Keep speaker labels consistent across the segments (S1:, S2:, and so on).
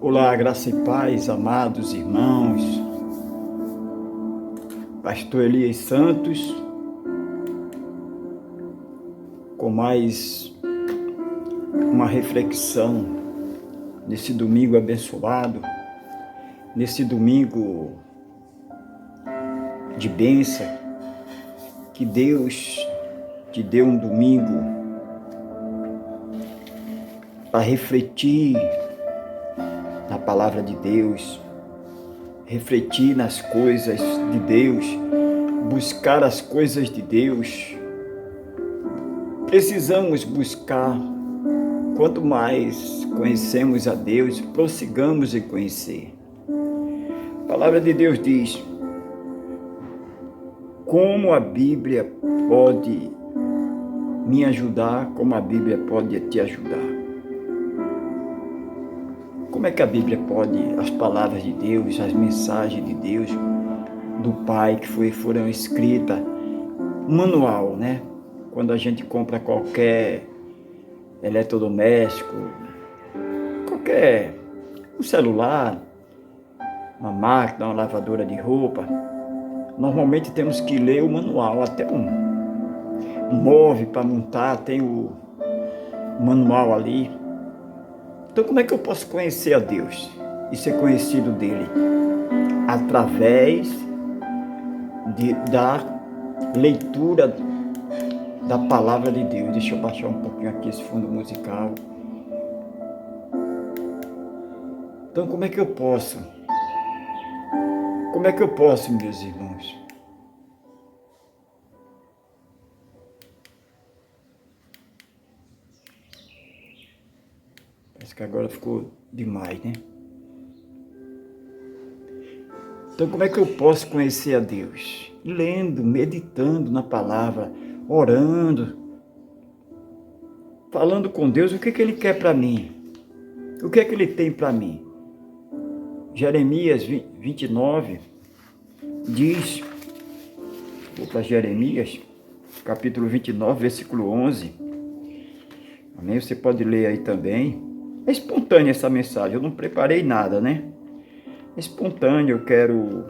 S1: Olá, graça e paz, amados irmãos. Pastor Elias Santos, com mais uma reflexão nesse domingo abençoado, nesse domingo de bênção, que Deus te deu um domingo para refletir na palavra de Deus, refletir nas coisas de Deus, buscar as coisas de Deus. Precisamos buscar. Quanto mais conhecemos a Deus, prossigamos em conhecer. A palavra de Deus diz: como a Bíblia pode me ajudar, como a Bíblia pode te ajudar. Como é que a Bíblia pode, as palavras de Deus, as mensagens de Deus, do Pai que foram escritas, um manual, né? Quando a gente compra qualquer eletrodoméstico, um celular, uma máquina, uma lavadora de roupa, normalmente temos que ler o manual, até um móvel para montar, tem o manual ali. Então, como é que eu posso conhecer a Deus e ser conhecido dele? Através da leitura da palavra de Deus. Deixa eu baixar um pouquinho aqui esse fundo musical. Então, como é que eu posso? Como é que eu posso, meus irmãos? Parece que agora ficou demais, né? Então, como é que eu posso conhecer a Deus? Lendo, meditando na palavra, orando, falando com Deus o que Ele quer para mim, o que é que Ele tem para mim. Jeremias 29 diz, vou para Jeremias, capítulo 29, versículo 11, amém? Você pode ler aí também. É espontânea essa mensagem, eu não preparei nada, né? É espontâneo, eu quero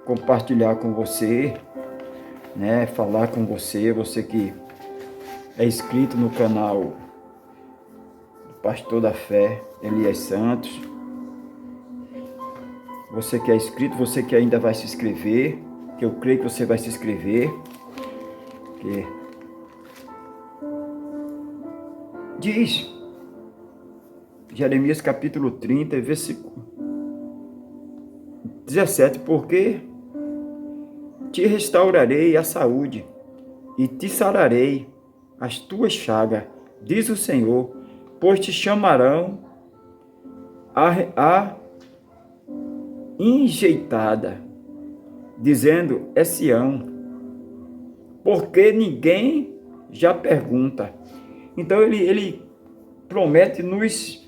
S1: compartilhar com você, né? Falar com você, você que é inscrito no canal do Pastor da Fé, Elias Santos. Você que é inscrito, você que ainda vai se inscrever, que eu creio que você vai se inscrever. Que diz Jeremias capítulo 30, versículo 17, porque te restaurarei a saúde e te sararei as tuas chagas, diz o Senhor, pois te chamarão a enjeitada, dizendo, é Sião, porque ninguém já pergunta. Então ele promete nos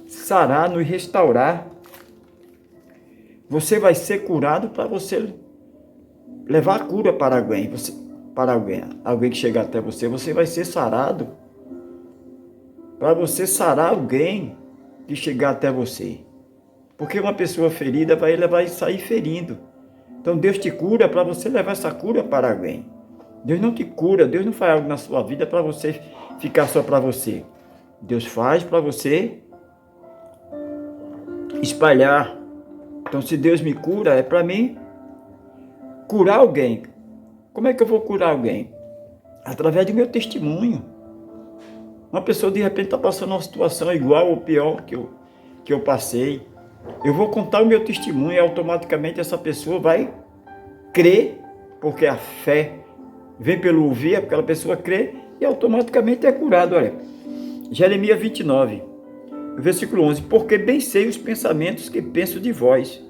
S1: sarar, nos restaurar. Você vai ser curado para você levar a cura para alguém. Alguém que chegar até você, você vai ser sarado para você sarar alguém que chegar até você. Porque uma pessoa ferida vai sair ferindo. Então Deus te cura para você levar essa cura para alguém. Deus não te cura, Deus não faz algo na sua vida para você ficar só para você. Deus faz para você espalhar. Então, se Deus me cura, é para mim curar alguém. Como é que eu vou curar alguém? Através do meu testemunho. Uma pessoa, de repente, está passando uma situação igual ou pior que eu passei. Eu vou contar o meu testemunho e automaticamente essa pessoa vai crer, porque a fé vem pelo ouvir, aquela pessoa crê e automaticamente é curado. Olha, Jeremias 29, versículo 11, porque bem sei os pensamentos que penso de vós.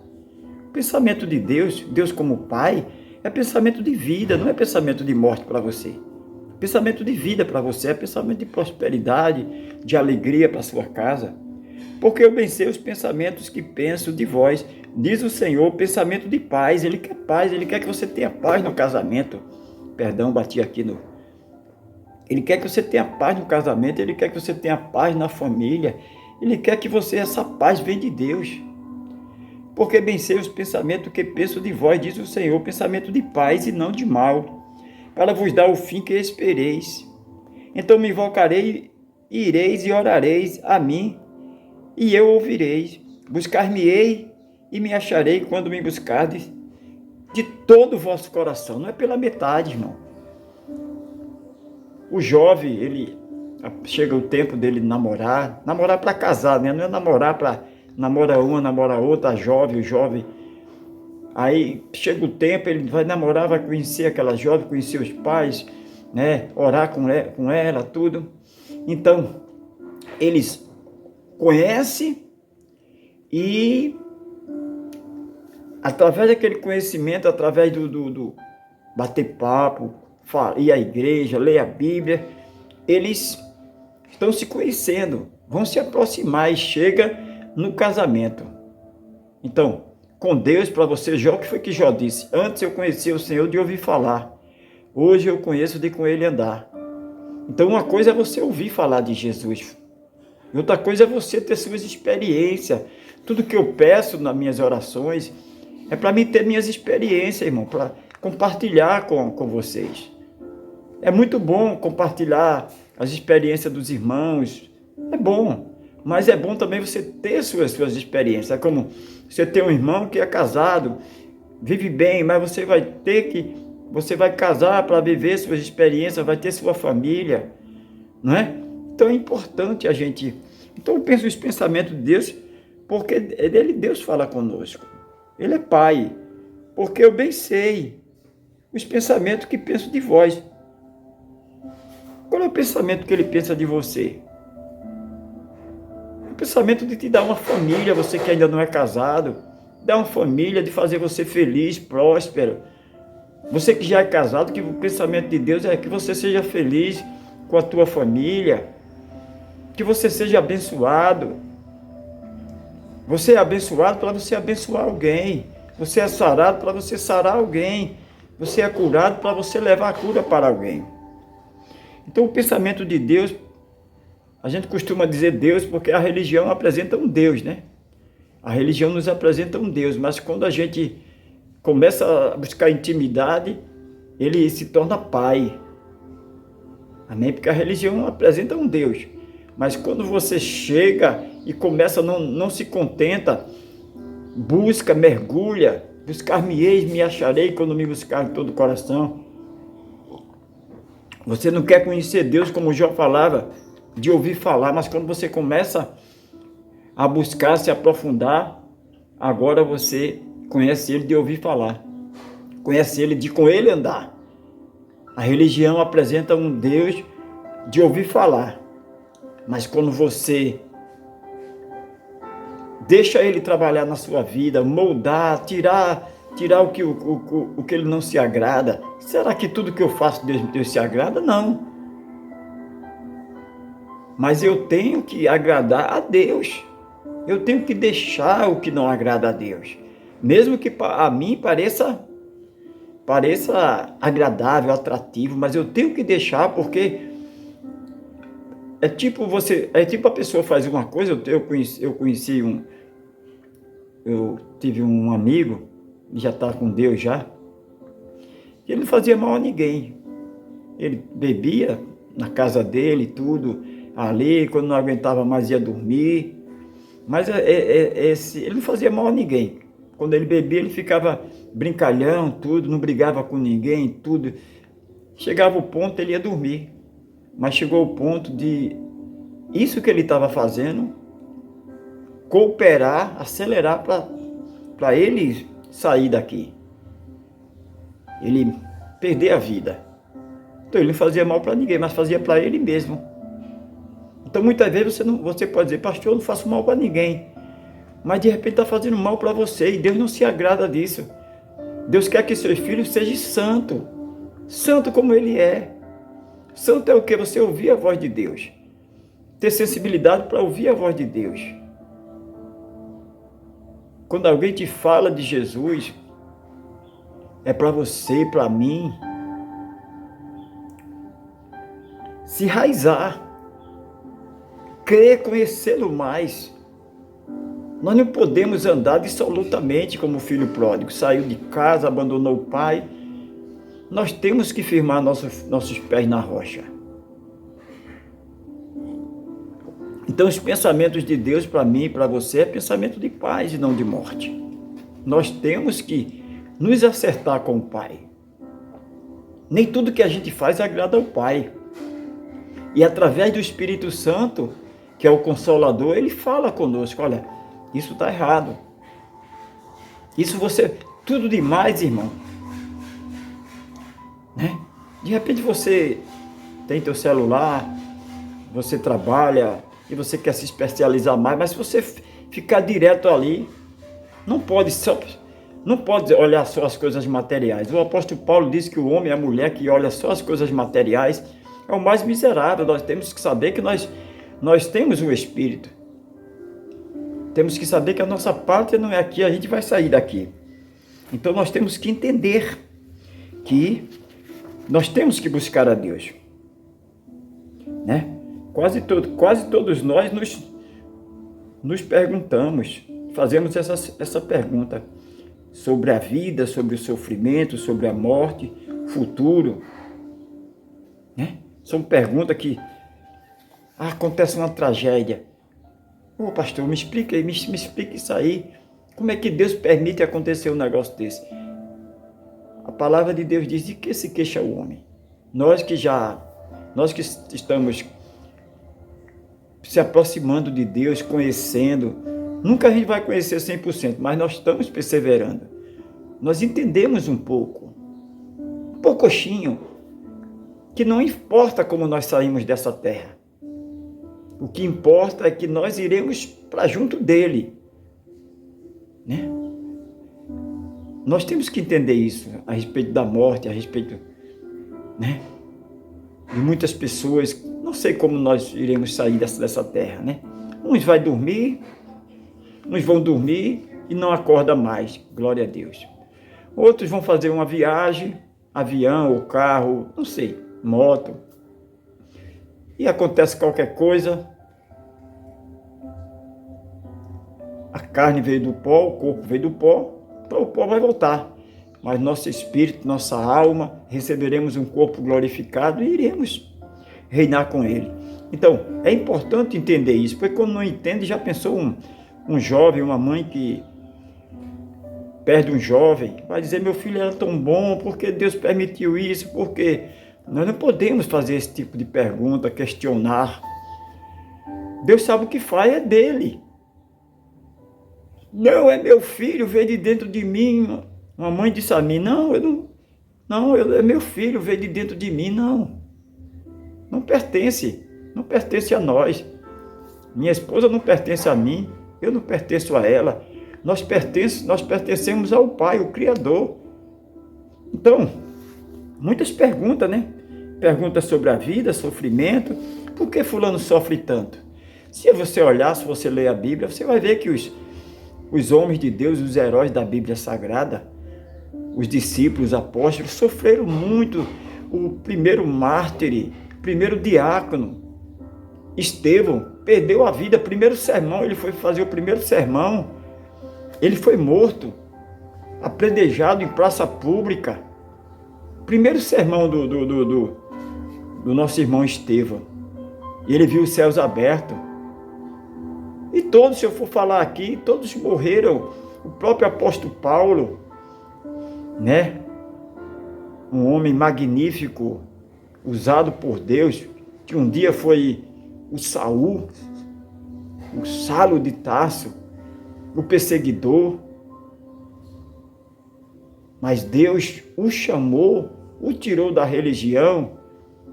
S1: O pensamento de Deus, Deus como Pai, é pensamento de vida, não é pensamento de morte para você. Pensamento de vida para você, é pensamento de prosperidade, de alegria para sua casa. Porque eu bem sei os pensamentos que penso de vós, diz o Senhor, pensamento de paz. Ele quer paz, Ele quer que você tenha paz no casamento. Perdão, bati aqui no... Ele quer que você tenha paz no casamento, Ele quer que você tenha paz na família. Ele quer que você, essa paz vem de Deus. Porque bem sei os pensamentos que penso de vós, diz o Senhor, pensamento de paz e não de mal, para vos dar o fim que espereis. Então me invocarei, ireis e orareis a mim, e eu ouvireis. Buscar-me-ei e me acharei quando me buscardes de todo o vosso coração. Não é pela metade, irmão. O jovem, ele chega o tempo dele namorar para casar, né? Não é namorar para namora uma, namora outra, o jovem. Aí chega o tempo, ele vai namorar, vai conhecer aquela jovem, conhecer os pais, né? Orar com ela, tudo. Então, eles conhecem e através daquele conhecimento, através do bater papo, ir à igreja, ler a Bíblia, eles estão se conhecendo, vão se aproximar e chega no casamento. Então, com Deus, para você, Jó, o que foi que Jó disse? Antes eu conhecia o Senhor de ouvir falar, hoje eu conheço de com Ele andar. Então, uma coisa é você ouvir falar de Jesus, e outra coisa é você ter suas experiências. Tudo que eu peço nas minhas orações é para mim ter minhas experiências, irmão, para compartilhar com vocês. É muito bom compartilhar as experiências dos irmãos, é bom, mas é bom também você ter suas experiências. É como você ter um irmão que é casado, vive bem, mas você vai casar para viver suas experiências, vai ter sua família, não é? Então é importante a gente... Então eu penso os pensamentos de Deus, porque é dele Deus fala conosco. Ele é Pai, porque eu bem sei os pensamentos que penso de vós. Qual é o pensamento que ele pensa de você? O pensamento de te dar uma família, você que ainda não é casado, dar uma família, de fazer você feliz, próspero. Você que já é casado, que o pensamento de Deus é que você seja feliz com a tua família, que você seja abençoado. Você é abençoado para você abençoar alguém. Você é sarado para você sarar alguém. Você é curado para você levar a cura para alguém. Então o pensamento de Deus, a gente costuma dizer Deus porque a religião apresenta um Deus, né? A religião nos apresenta um Deus, mas quando a gente começa a buscar intimidade, ele se torna Pai. Amém? Porque a religião apresenta um Deus. Mas quando você chega e começa, não se contenta, busca, mergulha, buscar-me-eis, me acharei quando me buscar de todo o coração. Você não quer conhecer Deus, como o Jó falava, de ouvir falar, mas quando você começa a buscar, se aprofundar, agora você conhece Ele de ouvir falar, conhece Ele de com Ele andar. A religião apresenta um Deus de ouvir falar, mas quando você deixa Ele trabalhar na sua vida, moldar, tirar o que Ele não se agrada, será que tudo que eu faço Deus se agrada? Não. Mas eu tenho que agradar a Deus. Eu tenho que deixar o que não agrada a Deus. Mesmo que a mim pareça agradável, atrativo, mas eu tenho que deixar porque é tipo a pessoa faz uma coisa, eu tive um amigo, ele já está com Deus já, e ele não fazia mal a ninguém. Ele bebia na casa dele, tudo, ali, quando não aguentava mais ia dormir, mas ele não fazia mal a ninguém. Quando ele bebia, ele ficava brincalhão, tudo, não brigava com ninguém, tudo. Chegava o ponto, ele ia dormir. Mas chegou o ponto de isso que ele estava fazendo cooperar, acelerar para ele sair daqui. Ele perder a vida. Então ele não fazia mal para ninguém, mas fazia para ele mesmo. Então muitas vezes você pode dizer, pastor, eu não faço mal para ninguém. Mas de repente está fazendo mal para você e Deus não se agrada disso. Deus quer que seus filhos sejam santos. Santo como Ele é. Santo é o que? Você ouvir a voz de Deus. Ter sensibilidade para ouvir a voz de Deus. Quando alguém te fala de Jesus, é para você, para mim, se enraizar. crer, conhecê-lo mais. Nós não podemos andar dissolutamente como o filho pródigo. Saiu de casa, abandonou o pai. Nós temos que firmar nossos pés na rocha. Então os pensamentos de Deus para mim e para você é pensamento de paz e não de morte. Nós temos que nos acertar com o Pai. Nem tudo que a gente faz agrada ao Pai. E através do Espírito Santo, que é o Consolador, ele fala conosco, olha, isso está errado. Isso você, tudo demais, irmão. Né? De repente você tem teu celular, você trabalha e você quer se especializar mais, mas se você ficar direto ali, não pode olhar só as coisas materiais. O apóstolo Paulo diz que o homem e a mulher que olha só as coisas materiais é o mais miserável. Nós temos que saber que nós temos um espírito. Temos que saber que a nossa pátria não é aqui, a gente vai sair daqui. Então nós temos que entender que nós temos que buscar a Deus. Né? Quase todos nós nos perguntamos, fazemos essa pergunta sobre a vida, sobre o sofrimento, sobre a morte, futuro. Né? São perguntas que acontece uma tragédia. Ô pastor, me explica aí, me explica isso aí. Como é que Deus permite acontecer um negócio desse? A palavra de Deus diz: de que se queixa o homem? Nós que estamos se aproximando de Deus, conhecendo, nunca a gente vai conhecer 100%, mas nós estamos perseverando. Nós entendemos um pouquinho, que não importa como nós saímos dessa terra. O que importa é que nós iremos para junto dele. Né? Nós temos que entender isso a respeito da morte, a respeito, né, de muitas pessoas. Não sei como nós iremos sair dessa terra, né? Uns vão dormir e não acordam mais, glória a Deus. Outros vão fazer uma viagem, avião ou carro, não sei, moto. E acontece qualquer coisa, a carne veio do pó, o corpo veio do pó, então o pó vai voltar. Mas nosso espírito, nossa alma, receberemos um corpo glorificado e iremos reinar com ele. Então, é importante entender isso, porque quando não entende, já pensou um jovem, uma mãe que perde um jovem, vai dizer: meu filho era tão bom, por que Deus permitiu isso? Porque nós não podemos fazer esse tipo de pergunta, questionar. Deus sabe o que faz, é dele. Não, é meu filho, veio de dentro de mim. Uma mãe disse a mim: é meu filho, veio de dentro de mim. Não pertence a nós. Minha esposa não pertence a mim, eu não pertenço a ela. Nós pertencemos ao Pai, o Criador. Então, muitas perguntas, né? Perguntas sobre a vida, sofrimento. Por que fulano sofre tanto? Se você olhar, se você ler a Bíblia, você vai ver que os homens de Deus, os heróis da Bíblia Sagrada, os discípulos, os apóstolos, sofreram muito. O primeiro mártir, o primeiro diácono, Estevão, perdeu a vida. Primeiro sermão, ele foi fazer o primeiro sermão. Ele foi morto, apredejado em praça pública. Primeiro sermão do nosso irmão Estevão. E ele viu os céus abertos. E todos, se eu for falar aqui, todos morreram. O próprio apóstolo Paulo, né? Um homem magnífico, usado por Deus, que um dia foi o Saul, o Saulo de Tarso, o perseguidor. Mas Deus o chamou, o tirou da religião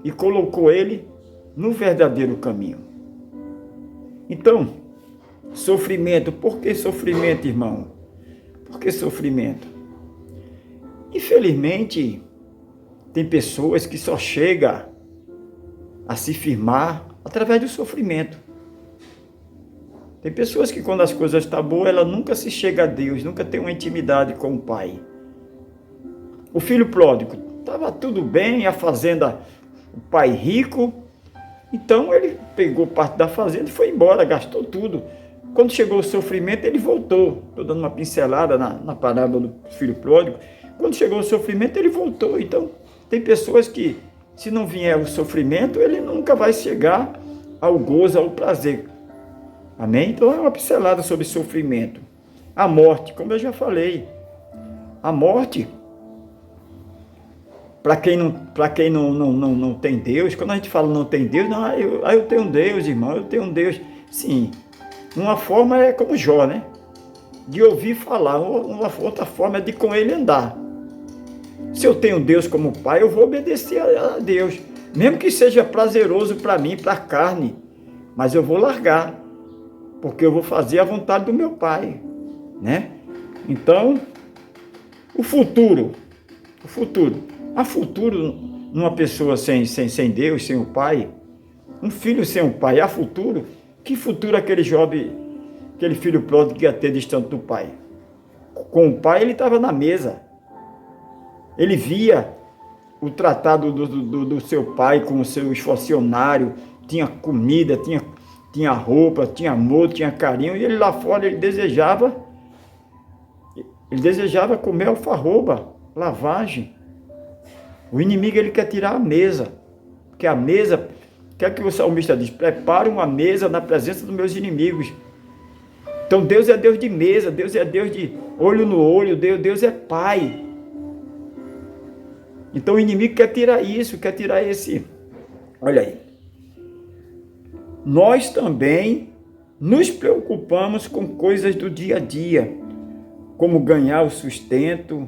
S1: e colocou ele no verdadeiro caminho. Então, sofrimento. Por que sofrimento, irmão? Por que sofrimento? Infelizmente, tem pessoas que só chegam a se firmar através do sofrimento. Tem pessoas que quando as coisas estão boas, ela nunca se chega a Deus, nunca tem uma intimidade com o Pai. O filho pródigo, estava tudo bem, a fazenda, o pai rico, Então ele pegou parte da fazenda e foi embora, gastou tudo. Quando chegou o sofrimento, ele voltou. Estou dando uma pincelada na parábola do filho pródigo. Quando chegou o sofrimento, ele voltou. Então, tem pessoas que, se não vier o sofrimento, ele nunca vai chegar ao gozo, ao prazer. Amém? Então, é uma pincelada sobre sofrimento. A morte, como eu já falei, a morte, para quem não tem Deus, quando a gente fala não tem Deus, não, eu tenho um Deus, irmão, eu tenho um Deus. Sim, uma forma é como Jó, né? De ouvir falar, uma outra forma é de com ele andar. Se eu tenho Deus como pai, eu vou obedecer a Deus, mesmo que seja prazeroso para mim, para a carne, mas eu vou largar, porque eu vou fazer a vontade do meu pai, né? Então, o futuro, há futuro numa pessoa sem Deus, sem o pai, um filho sem o pai, há futuro? Que futuro aquele jovem, aquele filho pródigo ia ter distante do pai? Com o pai ele estava na mesa, ele via o tratado do seu pai com o seu funcionário, tinha comida, tinha roupa, tinha amor, tinha carinho, e ele lá fora ele desejava comer alfarroba, lavagem. O inimigo ele quer tirar a mesa, porque a mesa, o que é que o salmista diz? Prepara uma mesa na presença dos meus inimigos. Então Deus é Deus de mesa, Deus é Deus de olho no olho, Deus é pai. Então o inimigo quer tirar isso, quer tirar esse. Olha aí. Nós também nos preocupamos com coisas do dia a dia, como ganhar o sustento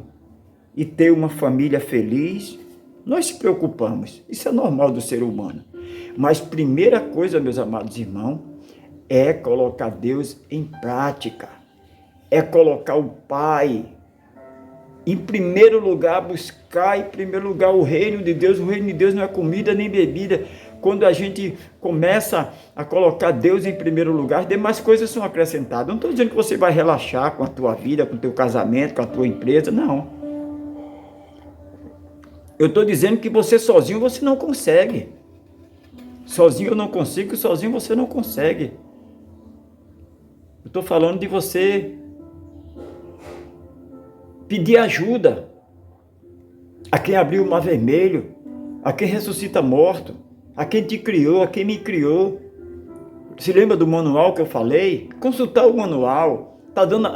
S1: e ter uma família feliz. Nós se preocupamos, isso é normal do ser humano. Mas primeira coisa, meus amados irmãos, é colocar Deus em prática, é colocar o Pai em primeiro lugar, buscar em primeiro lugar o reino de Deus. O reino de Deus não é comida nem bebida. Quando a gente começa a colocar Deus em primeiro lugar, demais coisas são acrescentadas. Não estou dizendo que você vai relaxar com a tua vida, com o teu casamento, com a tua empresa, não. Eu estou dizendo que você sozinho você não consegue. Sozinho eu não consigo, sozinho você não consegue. Eu estou falando de você pedir ajuda a quem abriu o mar vermelho, a quem ressuscita morto, a quem te criou, a quem me criou. Se lembra do manual que eu falei? Consultar o manual.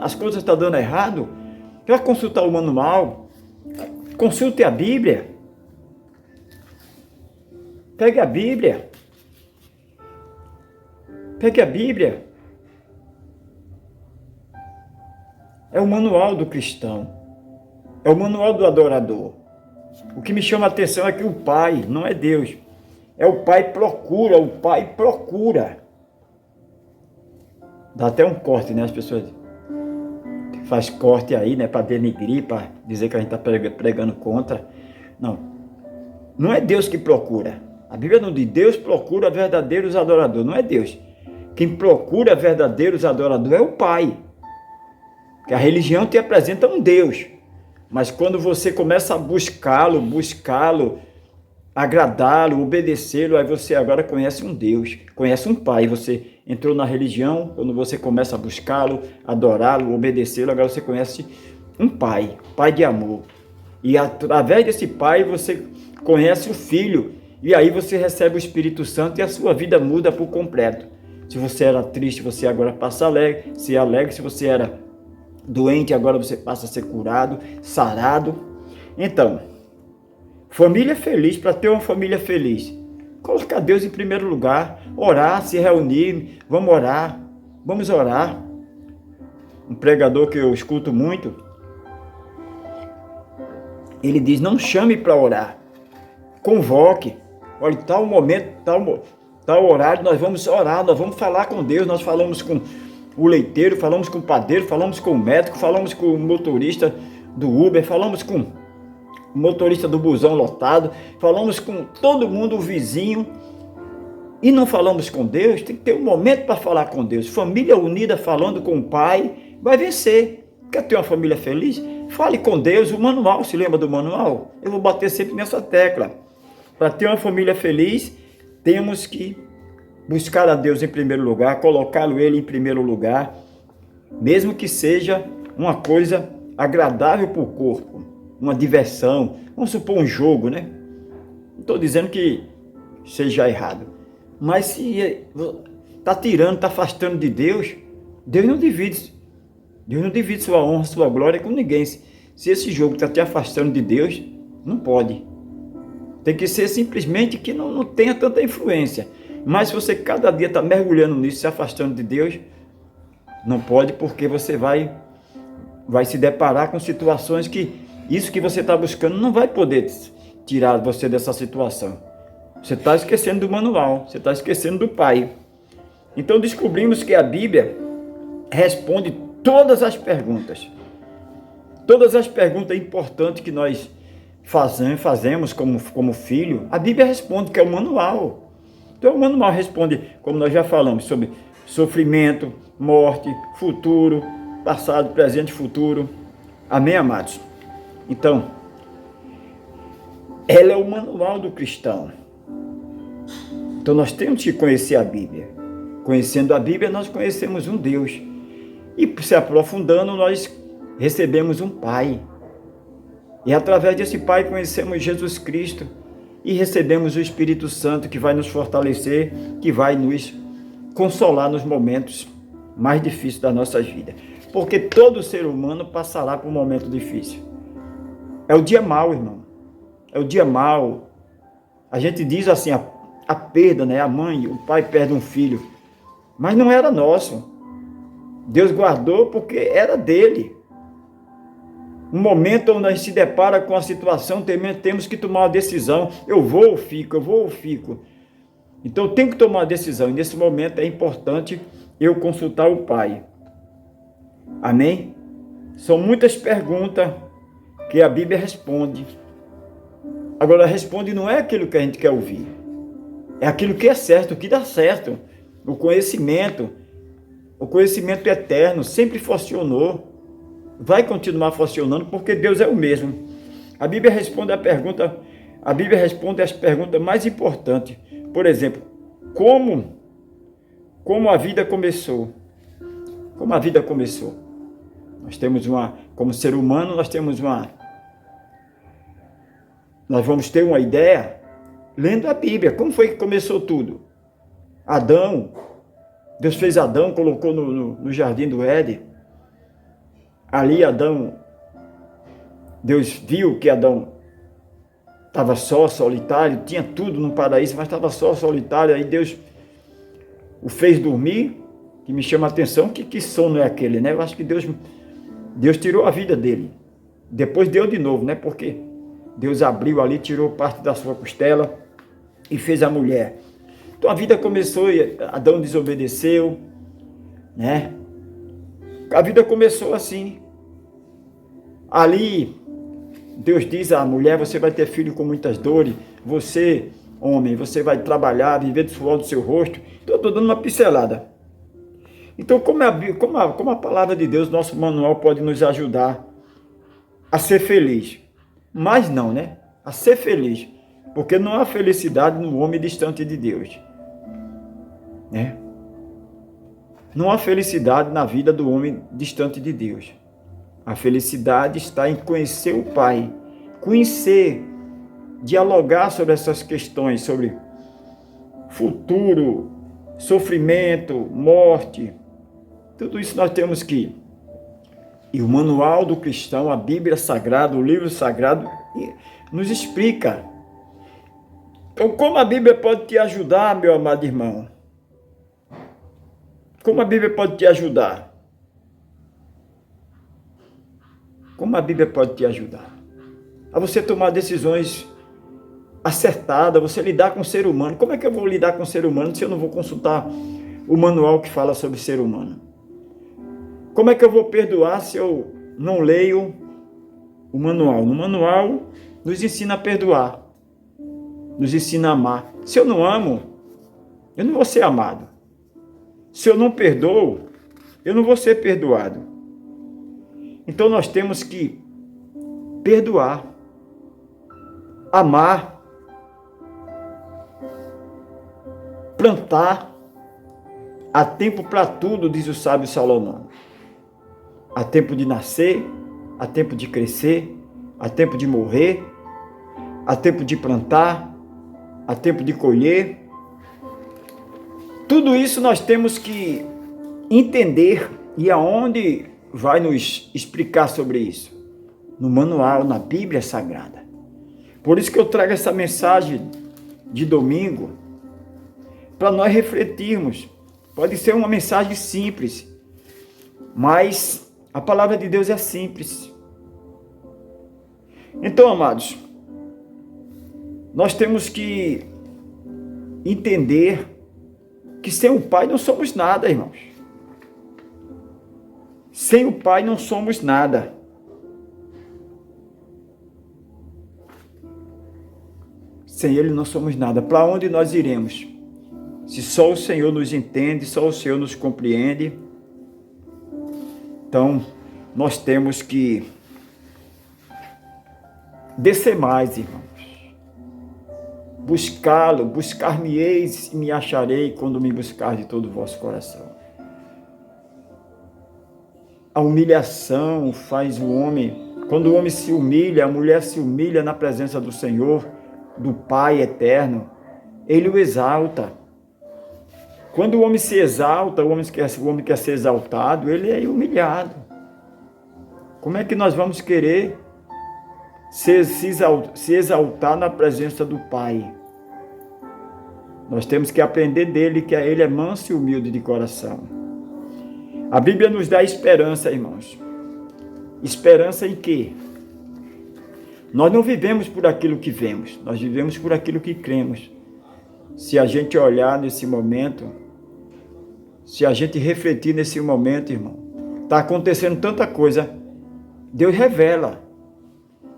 S1: As coisas estão dando errado? Vai consultar o manual. Consulte a Bíblia. Pegue a Bíblia. Pegue a Bíblia. É o manual do cristão. É o manual do adorador. O que me chama a atenção é que o Pai não é Deus. É o Pai procura, o Pai procura. Dá até um corte, né? As pessoas faz corte aí, né? Para denigrir, para dizer que a gente está pregando contra. Não. Não é Deus que procura. A Bíblia não diz Deus procura verdadeiros adoradores. Não é Deus. Quem procura verdadeiros adoradores é o Pai. Porque a religião te apresenta um Deus. Mas quando você começa a buscá-lo, agradá-lo, obedecê-lo, aí você agora conhece um Deus, conhece um Pai. Você entrou na religião, quando você começa a buscá-lo, adorá-lo, obedecê-lo, agora você conhece um Pai, Pai de amor. E através desse Pai você conhece o Filho, e aí você recebe o Espírito Santo e a sua vida muda por completo. Se você era triste, você agora passa alegre, se alegre. Se você era doente, agora você passa a ser curado, sarado. Então, família feliz, para ter uma família feliz, colocar Deus em primeiro lugar, orar, se reunir, vamos orar, vamos orar. Um pregador que eu escuto muito, ele diz, não chame para orar, convoque. Olha, tal momento, tal horário, nós vamos orar, nós vamos falar com Deus. Nós falamos com o leiteiro, falamos com o padeiro, falamos com o médico, falamos com o motorista do Uber, falamos com o motorista do busão lotado, falamos com todo mundo, o vizinho, e não falamos com Deus. Tem que ter um momento para falar com Deus. Família unida falando com o Pai vai vencer. Quer ter uma família feliz? Fale com Deus. O manual, se lembra do manual? Eu vou bater sempre nessa tecla. Para ter uma família feliz, temos que buscar a Deus em primeiro lugar, colocá-lo Ele em primeiro lugar, mesmo que seja uma coisa agradável para o corpo, uma diversão, vamos supor um jogo, né? Não estou dizendo que seja errado, mas se está tirando, está afastando de Deus, Deus não divide sua honra, sua glória com ninguém. Se esse jogo está te afastando de Deus, não pode. Tem que ser simplesmente que não tenha tanta influência. Mas se você cada dia está mergulhando nisso, se afastando de Deus, não pode, porque você vai se deparar com situações que isso que você está buscando não vai poder tirar você dessa situação. Você está esquecendo do manual, você está esquecendo do Pai. Então descobrimos que a Bíblia responde todas as perguntas. Todas as perguntas importantes que nós fazemos como filho, a Bíblia responde, que é o manual. Então o manual responde, como nós já falamos, sobre sofrimento, morte, futuro, passado, presente e futuro. Amém, amados? Então, ela é o manual do cristão. Então nós temos que conhecer a Bíblia. Conhecendo a Bíblia, nós conhecemos um Deus. E se aprofundando, nós recebemos um Pai. E através desse Pai conhecemos Jesus Cristo e recebemos o Espírito Santo, que vai nos fortalecer, que vai nos consolar nos momentos mais difíceis da nossa vida. Porque todo ser humano passará por um momento difícil. É o dia mau, irmão. É o dia mau. A gente diz assim, a perda, né? A mãe, o pai perde um filho. Mas não era nosso. Deus guardou porque era dele. Um momento onde a gente se depara com a situação, temos que tomar uma decisão. Eu vou ou fico, eu vou ou fico. Então eu tenho que tomar uma decisão. E nesse momento é importante eu consultar o Pai. Amém? São muitas perguntas que a Bíblia responde. Agora, responde não é aquilo que a gente quer ouvir. É aquilo que é certo, o que dá certo. O conhecimento eterno sempre funcionou. Vai continuar funcionando porque Deus é o mesmo. A Bíblia responde as perguntas mais importantes. Por exemplo, como a vida começou? Como a vida começou? Nós temos como ser humano, nós vamos ter uma ideia lendo a Bíblia. Como foi que começou tudo? Deus fez Adão, colocou no jardim do Éden. Ali Deus viu que Adão estava só, solitário, tinha tudo no paraíso, mas estava só, solitário. Aí Deus o fez dormir, que me chama a atenção, que sono é aquele, né? Eu acho que Deus tirou a vida dele. Depois deu de novo, né? Porque Deus abriu ali, tirou parte da sua costela e fez a mulher. Então a vida começou e Adão desobedeceu, né? A vida começou assim. Ali, Deus diz à mulher, você vai ter filho com muitas dores. Você, homem, você vai trabalhar, viver do suor do seu rosto. Então eu estou dando uma pincelada. Então, como a palavra de Deus, nosso manual pode nos ajudar a ser feliz. Mas não, né? A ser feliz. Porque não há felicidade no homem distante de Deus. Né? Não há felicidade na vida do homem distante de Deus. A felicidade está em conhecer o Pai. Conhecer, dialogar sobre essas questões, sobre futuro, sofrimento, morte. Tudo isso nós temos que ir. E o manual do cristão, a Bíblia Sagrada, o livro sagrado, nos explica. Então, como a Bíblia pode te ajudar, meu amado irmão? Como a Bíblia pode te ajudar? Como a Bíblia pode te ajudar? A você tomar decisões acertadas, você lidar com o ser humano. Como é que eu vou lidar com o ser humano se eu não vou consultar o manual que fala sobre o ser humano? Como é que eu vou perdoar se eu não leio o manual? No manual nos ensina a perdoar, nos ensina a amar. Se eu não amo, eu não vou ser amado. Se eu não perdoo, eu não vou ser perdoado. Então nós temos que perdoar, amar plantar, há tempo para tudo, diz o sábio Salomão. Há tempo de nascer, há tempo de crescer, há tempo de morrer, há tempo de plantar, há tempo de colher. Tudo isso nós temos que entender, e aonde vai nos explicar sobre isso? No manual, na Bíblia Sagrada. Por isso que eu trago essa mensagem de domingo, para nós refletirmos. Pode ser uma mensagem simples, mas a palavra de Deus é simples. Então, amados, nós temos que entender que sem o Pai não somos nada, irmãos. Sem o Pai não somos nada. Sem Ele não somos nada. Para onde nós iremos? Se só o Senhor nos entende, só o Senhor nos compreende. Então, nós temos que descer mais, irmãos. Buscá-lo, buscar-me-eis e me acharei quando me buscar de todo o vosso coração. A humilhação faz o homem, quando o homem se humilha, a mulher se humilha na presença do Senhor, do Pai eterno, Ele o exalta. Quando o homem se exalta, o homem quer ser exaltado, ele é humilhado. Como é que nós vamos querer se exaltar na presença do Pai? Nós temos que aprender dele, que ele é manso e humilde de coração. A Bíblia nos dá esperança, irmãos. Esperança em quê? Nós não vivemos por aquilo que vemos, nós vivemos por aquilo que cremos. Se a gente olhar nesse momento, se a gente refletir nesse momento, irmão, está acontecendo tanta coisa, Deus revela.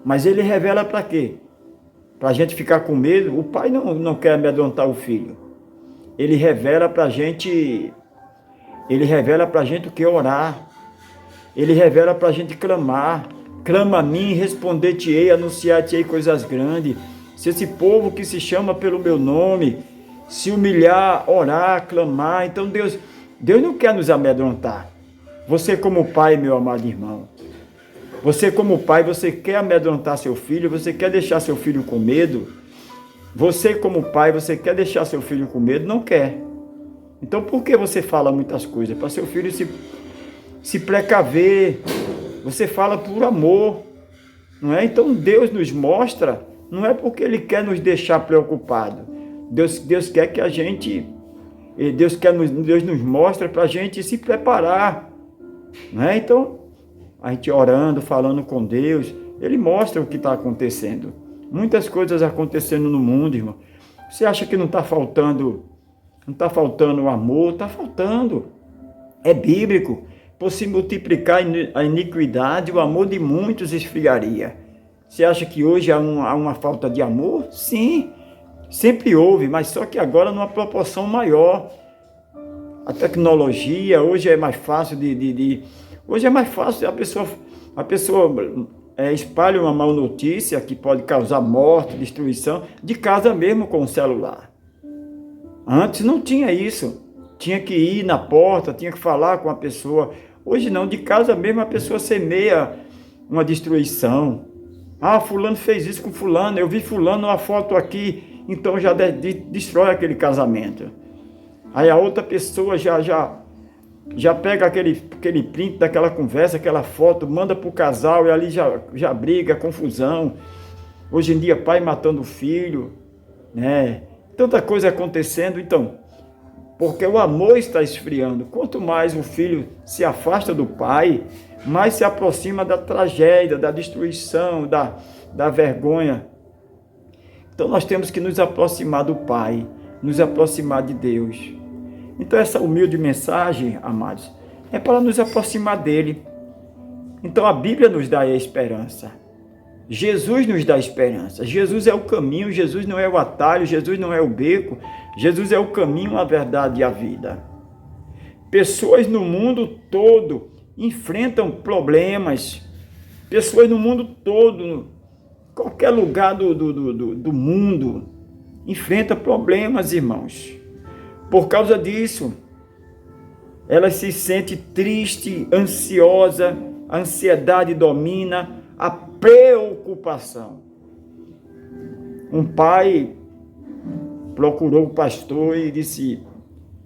S1: Mas Ele revela para quê? Para a gente ficar com medo? O Pai não quer amedrontar o Filho. Ele revela para a gente o que? Orar. Ele revela para a gente clamar. Clama a mim, responder-te-ei, anunciar-te-ei coisas grandes. Se esse povo que se chama pelo meu nome se humilhar, orar, clamar, então Deus não quer nos amedrontar. Você como pai, meu amado irmão, você como pai, você quer amedrontar seu filho, você quer deixar seu filho com medo? Você como pai, você quer deixar seu filho com medo? Não quer. Então por que você fala muitas coisas? Para seu filho se precaver. Você fala por amor, não é? Então Deus nos mostra, não é porque Ele quer nos deixar preocupados. Deus quer que a gente, Deus nos mostra para a gente se preparar, não é? Então, a gente orando, falando com Deus, Ele mostra o que está acontecendo. Muitas coisas acontecendo no mundo, irmão. Você acha que não está faltando o amor? Está faltando. É bíblico. Por se multiplicar a iniquidade, o amor de muitos esfriaria. Você acha que hoje há uma falta de amor? Sim, sempre houve, mas só que agora numa proporção maior. A tecnologia, hoje é mais fácil hoje é mais fácil, a pessoa espalha uma má notícia que pode causar morte, destruição, de casa mesmo com o celular. Antes não tinha isso. Tinha que ir na porta, tinha que falar com a pessoa. Hoje não, de casa mesmo a pessoa semeia uma destruição. Ah, fulano fez isso com fulano, eu vi fulano uma foto aqui, então já destrói aquele casamento. Aí a outra pessoa já pega aquele print daquela conversa, aquela foto, manda para o casal e ali já briga, confusão. Hoje em dia pai matando o filho, né? Tanta coisa acontecendo, então... Porque o amor está esfriando. Quanto mais o filho se afasta do pai, mais se aproxima da tragédia, da destruição, da vergonha. Então nós temos que nos aproximar do Pai, nos aproximar de Deus. Então essa humilde mensagem, amados, é para nos aproximar dele. Então a Bíblia nos dá a esperança. Jesus nos dá esperança. Jesus é o caminho, Jesus não é o atalho, Jesus não é o beco. Jesus é o caminho, a verdade e a vida. Pessoas no mundo todo enfrentam problemas. Pessoas no mundo todo, qualquer lugar do mundo, enfrentam problemas, irmãos. Por causa disso, ela se sente triste, ansiosa, a ansiedade domina, a preocupação. Um pai procurou o pastor e disse: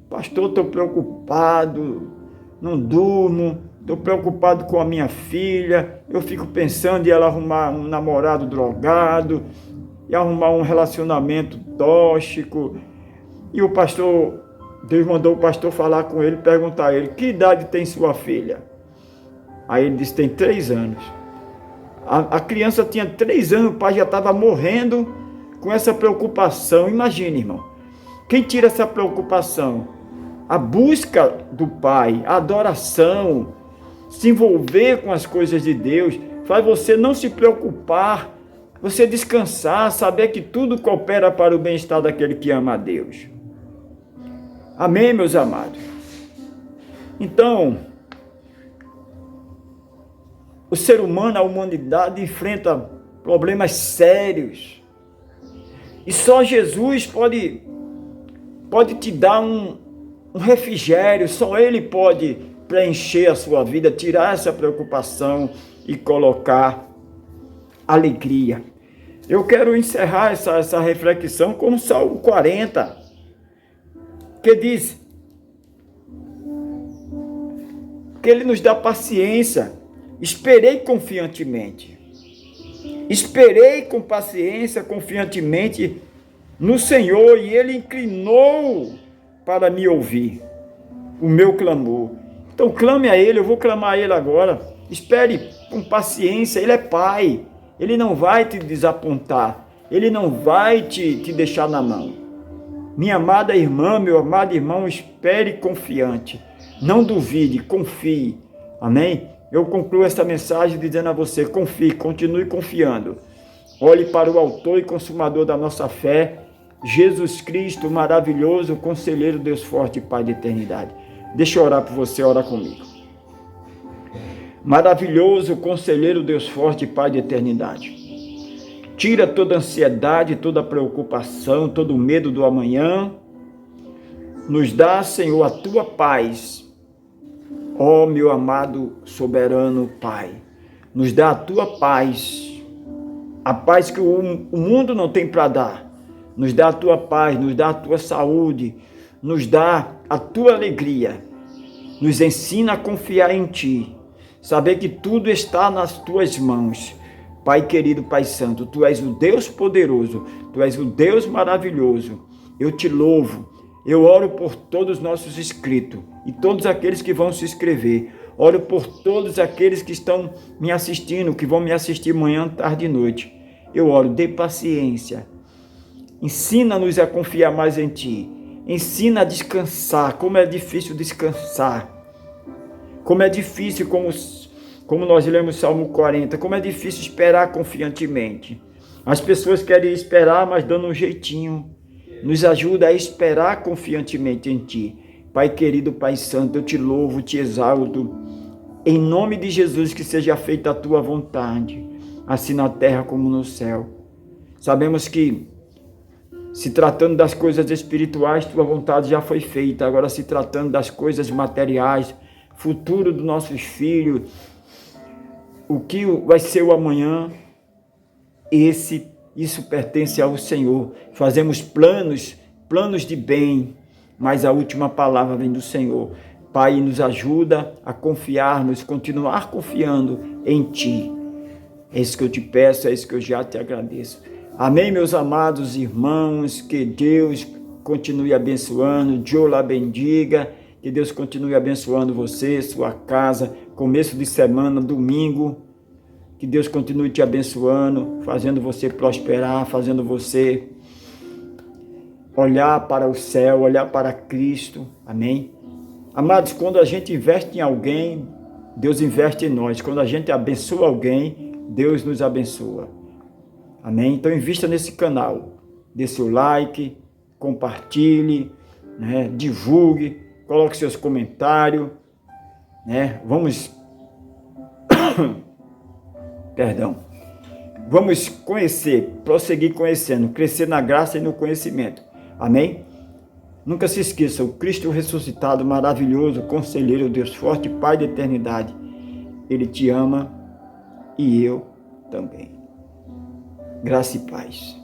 S1: pastor, estou preocupado, não durmo, estou preocupado com a minha filha, eu fico pensando em ela arrumar um namorado drogado, e arrumar um relacionamento tóxico. E o pastor, Deus mandou o pastor falar com ele, perguntar a ele: que idade tem sua filha? Aí ele disse: tem 3 anos. A criança tinha 3 anos, o pai já estava morrendo com essa preocupação. Imagine, irmão, quem tira essa preocupação? A busca do pai, a adoração, se envolver com as coisas de Deus, faz você não se preocupar, você descansar, saber que tudo coopera para o bem-estar daquele que ama a Deus. Amém, meus amados? Então, o ser humano, a humanidade enfrenta problemas sérios. E só Jesus pode te dar um refrigério, só Ele pode preencher a sua vida, tirar essa preocupação e colocar alegria. Eu quero encerrar essa reflexão com o Salmo 40, que diz que Ele nos dá paciência. Esperei confiantemente. Esperei com paciência, confiantemente no Senhor, e Ele inclinou para me ouvir o meu clamor. Então clame a Ele, eu vou clamar a Ele agora. Espere com paciência, Ele é Pai. Ele não vai te desapontar, Ele não vai te deixar na mão. Minha amada irmã, meu amado irmão, espere confiante. Não duvide, confie. Amém? Eu concluo esta mensagem dizendo a você: confie, continue confiando. Olhe para o autor e consumador da nossa fé, Jesus Cristo, maravilhoso, conselheiro, Deus forte e Pai de eternidade. Deixa eu orar por você, ora comigo. Maravilhoso, conselheiro, Deus forte e Pai de eternidade. Tira toda ansiedade, toda preocupação, todo medo do amanhã. Nos dá, Senhor, a tua paz. Ó meu amado soberano Pai, nos dá a tua paz, a paz que o mundo não tem para dar. Nos dá a tua paz, nos dá a tua saúde, nos dá a tua alegria. Nos ensina a confiar em Ti, saber que tudo está nas Tuas mãos. Pai querido, Pai santo, Tu és o Deus poderoso, Tu és o Deus maravilhoso. Eu te louvo. Eu oro por todos os nossos inscritos e todos aqueles que vão se inscrever. Oro por todos aqueles que estão me assistindo, que vão me assistir manhã, tarde e noite. Eu oro, dê paciência. Ensina-nos a confiar mais em Ti. Ensina a descansar. Como é difícil descansar. Como é difícil, como nós lemos Salmo 40, como é difícil esperar confiantemente. As pessoas querem esperar, mas dando um jeitinho. Nos ajuda a esperar confiantemente em Ti. Pai querido, Pai santo, eu te louvo, te exalto. Em nome de Jesus, que seja feita a Tua vontade, assim na terra como no céu. Sabemos que, se tratando das coisas espirituais, Tua vontade já foi feita. Agora, se tratando das coisas materiais, futuro dos nossos filhos, o que vai ser o amanhã, isso pertence ao Senhor. Fazemos planos de bem, mas a última palavra vem do Senhor. Pai, nos ajuda a confiarmos, continuar confiando em Ti. É isso que eu te peço, é isso que eu já te agradeço. Amém, meus amados irmãos, que Deus continue abençoando, Deus la bendiga, que Deus continue abençoando você, sua casa, começo de semana, domingo. Que Deus continue te abençoando, fazendo você prosperar, fazendo você olhar para o céu, olhar para Cristo. Amém? Amados, quando a gente investe em alguém, Deus investe em nós. Quando a gente abençoa alguém, Deus nos abençoa. Amém? Então invista nesse canal. Dê seu like, compartilhe, né? Divulgue, coloque seus comentários. Né? Vamos prosseguir conhecendo, crescer na graça e no conhecimento. Amém? Nunca se esqueça, o Cristo ressuscitado, maravilhoso, conselheiro, Deus forte, Pai da eternidade, Ele te ama e eu também. Graça e paz.